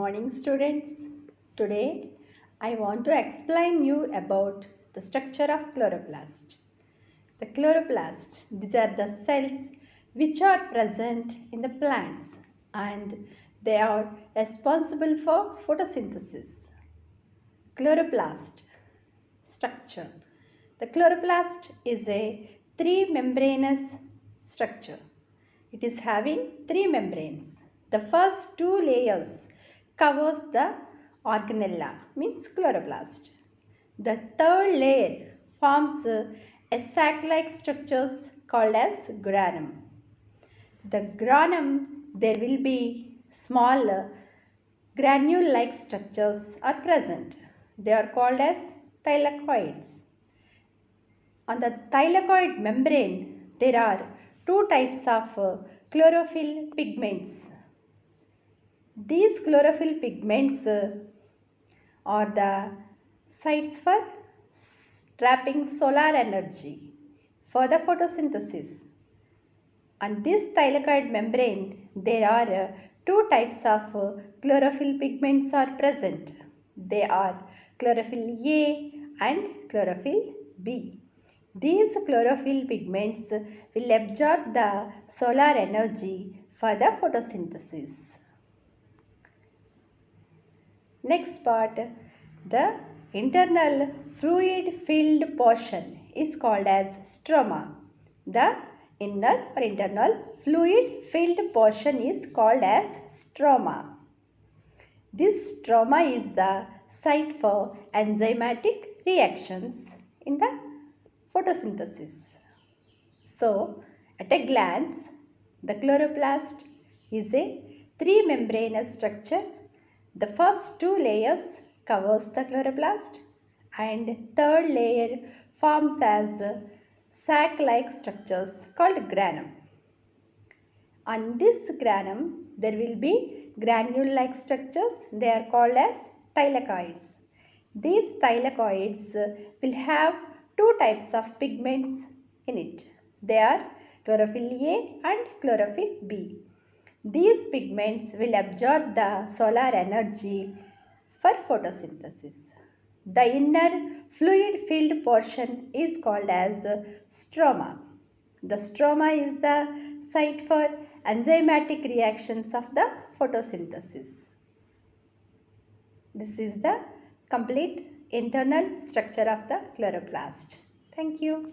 morning, students. Today I want to explain you about the structure of chloroplast. The chloroplast, these are the cells which are present in the plants and they are responsible for photosynthesis. Chloroplast structure. The chloroplast is a three-membranous structure. It is having three membranes. The first two layers covers the organella, means chloroplast. The third layer forms a sac-like structures called as granum. The granum, there will be small granule-like structures are present. They are called as thylakoids. On the thylakoid membrane, there are two types of chlorophyll pigments. These chlorophyll pigments are the sites for trapping solar energy for the photosynthesis. On this thylakoid membrane, there are two types of chlorophyll pigments are present. They are chlorophyll A and chlorophyll B. These chlorophyll pigments will absorb the solar energy for the photosynthesis. Next part, the internal fluid-filled portion is called as stroma. The inner or internal fluid-filled portion is called as stroma. This stroma is the site for enzymatic reactions in the photosynthesis. So, at a glance, the chloroplast is a three-membranous structure. The first two layers covers the chloroplast and third layer forms as sac-like structures called granum. On this granum, there will be granule-like structures. They are called as thylakoids. These thylakoids will have two types of pigments in it. They are chlorophyll A and chlorophyll B. These pigments will absorb the solar energy for photosynthesis. The inner fluid-filled portion is called as stroma. The stroma is the site for enzymatic reactions of the photosynthesis. This is the complete internal structure of the chloroplast. Thank you.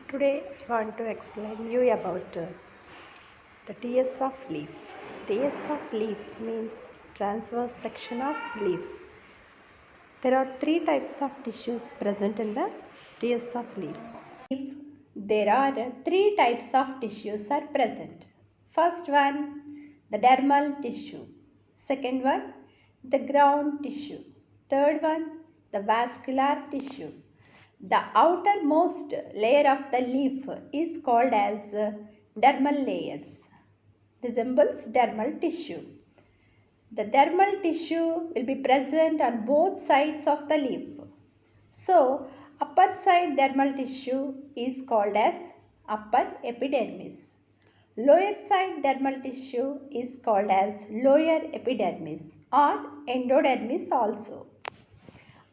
Today I want to explain you about the TS of leaf. TS of leaf means transverse section of leaf. There are three types of tissues present in the TS of leaf. There are three types of tissues are present. First one, the dermal tissue. Second one, the ground tissue. Third one, the vascular tissue. The outermost layer of the leaf is called as dermal layers. Resembles dermal tissue. The dermal tissue will be present on both sides of the leaf. So, upper side dermal tissue is called as upper epidermis. Lower side dermal tissue is called as lower epidermis or endodermis also.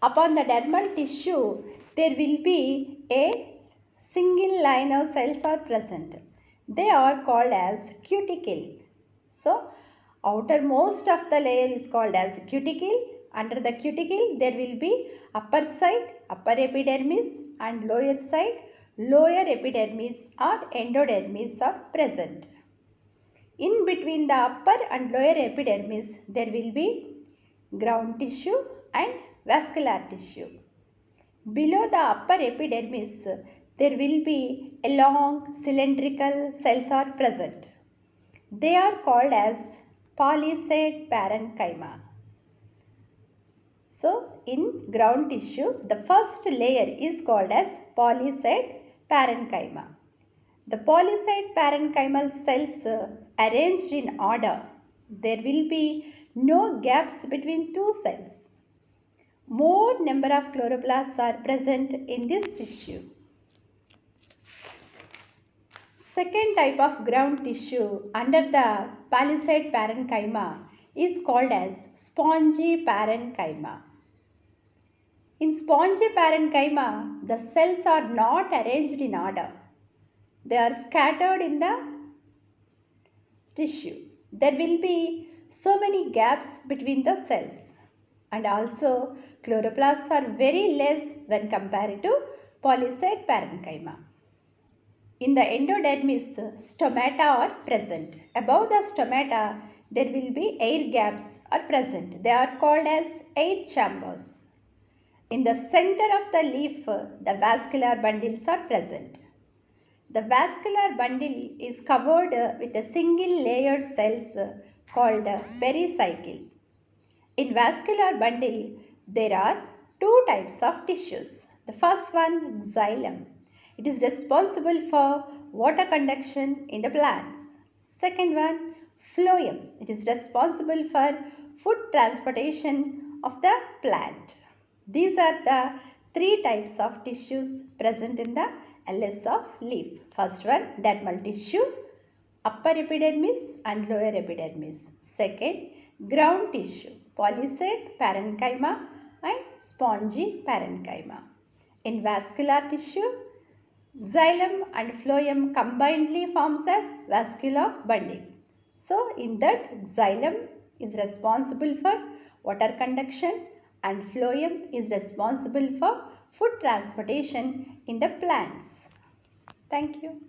Upon the dermal tissue, there will be a single line of cells are present. They are called as cuticle. So, outermost of the layer is called as cuticle. Under the cuticle, there will be upper side, upper epidermis and lower side, lower epidermis or endodermis are present. In between the upper and lower epidermis, there will be ground tissue and vascular tissue. Below the upper epidermis, there will be a long cylindrical cells are present. They are called as palisade parenchyma. So, in ground tissue, the first layer is called as palisade parenchyma. The palisade parenchymal cells arranged in order. There will be no gaps between two cells. More number of chloroplasts are present in this tissue. second type of ground tissue under the palisade parenchyma is called as spongy parenchyma. In spongy parenchyma, the cells are not arranged in order. They are scattered in the tissue. There will be so many gaps between the cells, and also chloroplasts are very less when compared to palisade parenchyma. In the endodermis, stomata are present. Above the stomata, there will be air gaps are present. They are called as air chambers. In the center of the leaf, the vascular bundles are present. The vascular bundle is covered with a single layered cells called pericycle. In vascular bundle, there are two types of tissues. The first one, xylem. It is responsible for water conduction in the plants. Second one, phloem. It is responsible for food transportation of the plant. These are the three types of tissues present in the LS of leaf. First one, dermal tissue, upper epidermis and lower epidermis. Second, ground tissue, palisade parenchyma and spongy parenchyma. In vascular tissue, xylem and phloem combinedly forms as vascular bundle. So, in that xylem is responsible for water conduction and phloem is responsible for food transportation in the plants. Thank you.